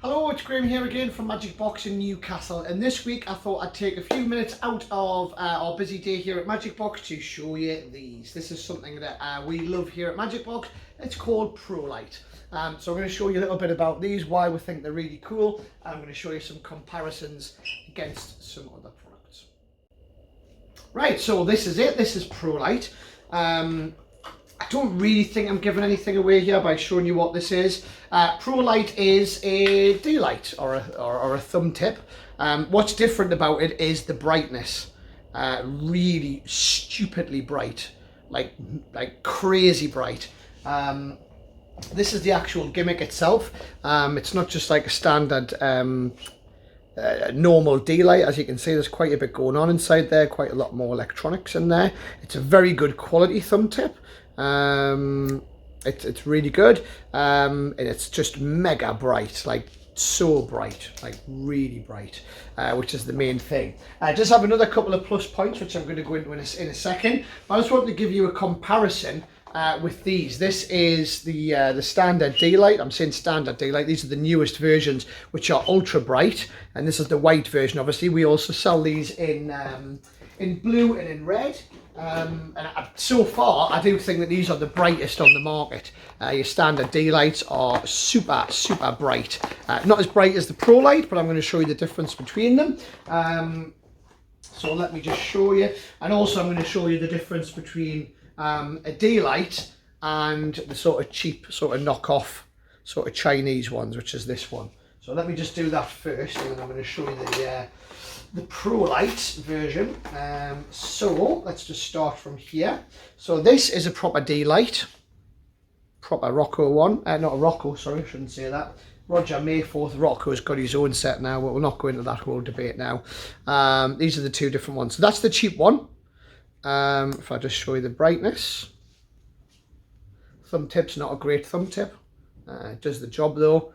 Hello, it's Graham here again from Magicbox in Newcastle, and this week I thought I'd take a few minutes out of our busy day here at Magicbox to show you these. This is something that we love here at Magicbox. It's called Pro Light. So I'm going to show you a little bit about these, why we think they're really cool, and I'm going to show you some comparisons against some other products. Right, so this is it. This is Pro Light. I don't really think I'm giving anything away here by showing you what this is. Pro Light is a D-light or a thumb tip. What's different about it is the brightness. Really stupidly bright, like crazy bright. This is the actual gimmick itself. It's not just like a standard normal D-light. As you can see, there's quite a bit going on inside there, quite a lot more electronics in there. It's a very good quality thumb tip. It's really good, and it's just mega bright, like so bright, like really bright, which is the main thing. I just have another couple of plus points which I'm going to go into in a second, but I just want to give you a comparison with these. This is the standard D-light. I'm saying standard D-light. These are the newest versions, which are ultra bright, and this is the white version. Obviously, we also sell these in blue and in red. So far, I do think that these are the brightest on the market. Your standard D-lights are super bright. Not as bright as the Pro Light, but I'm going to show you the difference between them. So let me just show you. And also I'm going to show you the difference between a D-light and the sort of cheap, sort of knockoff, sort of Chinese ones, which is this one. So let me just do that first, and then I'm going to show you the Pro Light version. So let's just start from here. So this is a proper D-light, proper Rocco one. Not a Rocco, sorry, I shouldn't say that. Roger Mayforth Rocco's got his own set now, but we'll not go into that whole debate now. These are the two different ones. So that's the cheap one. If I just show you the brightness. Thumb tip's not a great thumb tip. It does the job though.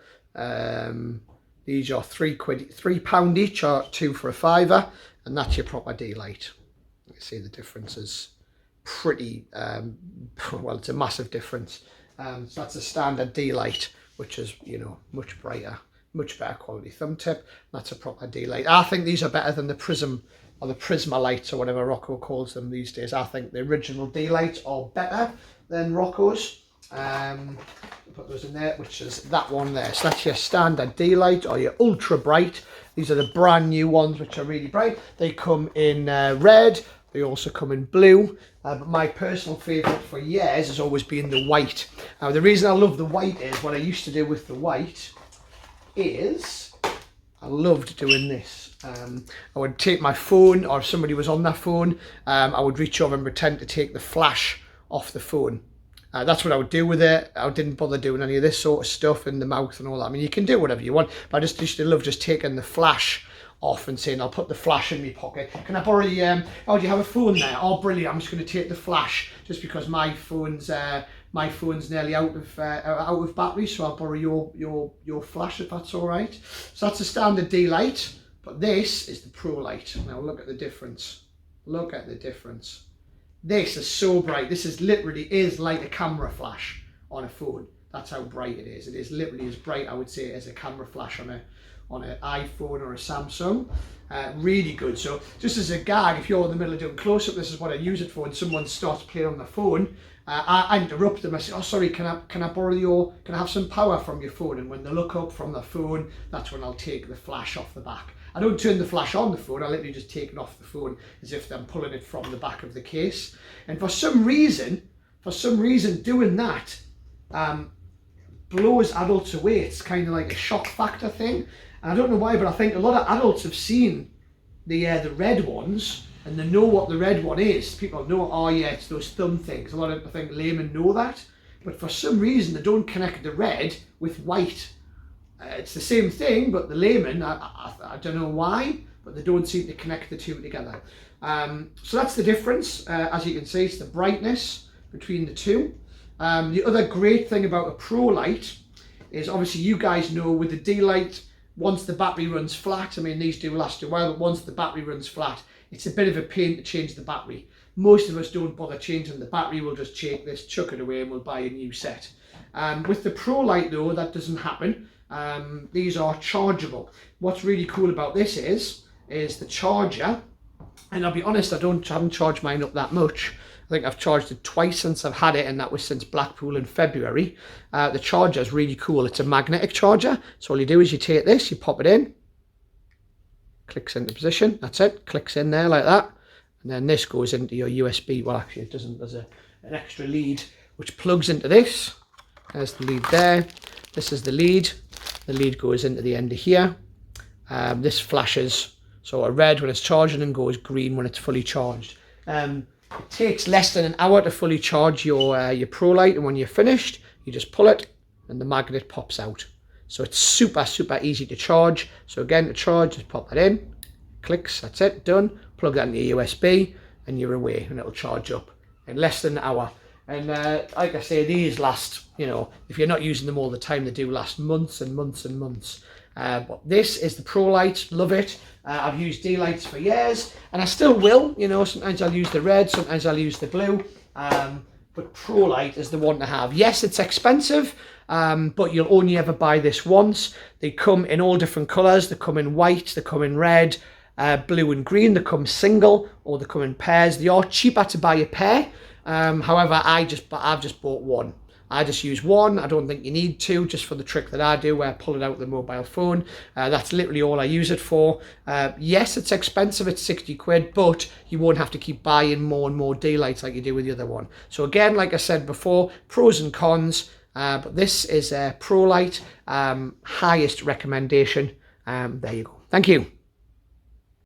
These are £3 each, or 2 for a £5, and that's your proper D-light. You see the difference is pretty, well, it's a massive difference. So that's a standard D-light, which is, you know, much brighter, much better quality thumb tip. That's a proper D-light. I think these are better than the Prism or the Prisma lights or whatever Rocco calls them these days. I think the original D-lights are better than Rocco's. Put those in there, which is that one there. So that's your standard D-light or your ultra bright. These are the brand new ones, which are really bright. They come in red. They also come in blue. But my personal favourite for years has always been the white. Now, the reason I love the white is what I used to do with the white is I loved doing this. I would take my phone, or if somebody was on their phone, I would reach over and pretend to take the flash off the phone. That's what I would do with it. I didn't bother doing any of this sort of stuff in the mouth and all that. I mean, you can do whatever you want, but I just used to love just taking the flash off and saying, I'll put the flash in my pocket. Can I borrow the, oh, do you have a phone there? Oh, brilliant, I'm just going to take the flash just because my phone's nearly out of battery, so I'll borrow your flash if that's all right. So that's a standard D-light, but this is the Pro Light. Now look at the difference. Look at the difference. This is so bright. This is literally like a camera flash on a phone. That's how bright it is. It is literally as bright, I would say, as a camera flash on an iPhone or a Samsung. Really good. So just as a gag, if you're in the middle of doing close-up, this is what I use it for. And someone starts playing on the phone, I interrupt them. I say, oh, sorry, can I have some power from your phone? And when they look up from the phone, that's when I'll take the flash off the back. I don't turn the flash on the phone, I literally just take it off the phone as if I'm pulling it from the back of the case. And for some reason doing that blows adults away. It's kind of like a shock factor thing. And I don't know why, but I think a lot of adults have seen the red ones and they know what the red one is. People know, oh yeah, it's those thumb things. A lot of, I think, laymen know that. But for some reason, they don't connect the red with white. It's the same thing, but the laymen, I don't know why, but they don't seem to connect the two together. So that's the difference. As you can see, it's the brightness between the two. The other great thing about a Pro Light is, obviously you guys know with the D-light, once the battery runs flat, I mean these do last a while, but once the battery runs flat, it's a bit of a pain to change the battery. Most of us don't bother changing the battery, we'll just take this, chuck it away and we'll buy a new set. With the Pro Light though, that doesn't happen. These are chargeable. What's really cool about this is the charger, and I'll be honest, I haven't charged mine up that much. I think I've charged it twice since I've had it, and that was since Blackpool in February. The charger is really cool. It's a magnetic charger, so all you do is you take this, you pop it in, clicks into position, that's it, clicks in there like that, and then this goes into your USB. Well, actually it doesn't, there's an extra lead which plugs into this. There's the lead there, this is the lead goes into the end of here. This flashes, so a red when it's charging and goes green when it's fully charged. It takes less than an hour to fully charge your ProLite, and when you're finished, you just pull it and the magnet pops out. So it's super easy to charge. So again, to charge, just pop that in, clicks, that's it, done. Plug that into your USB and you're away, and it'll charge up in less than an hour. And like I say, these last, you know, if you're not using them all the time, they do last months and months and months. But this is the ProLite, love it. I've used D-lights for years, and I still will, you know, sometimes I'll use the red, sometimes I'll use the blue. But ProLite is the one to have. Yes, it's expensive, but you'll only ever buy this once. They come in all different colours. They come in white, they come in red, blue and green. They come single, or they come in pairs. They are cheaper to buy a pair. However, I've just bought one. I just use one. I don't think you need two, just for the trick that I do where I pull it out with the mobile phone. That's literally all I use it for. Yes, it's expensive, it's 60 quid, but you won't have to keep buying more and more D-lights like you do with the other one. So again, like I said before, pros and cons, but this is a ProLite, highest recommendation. There you go. Thank you.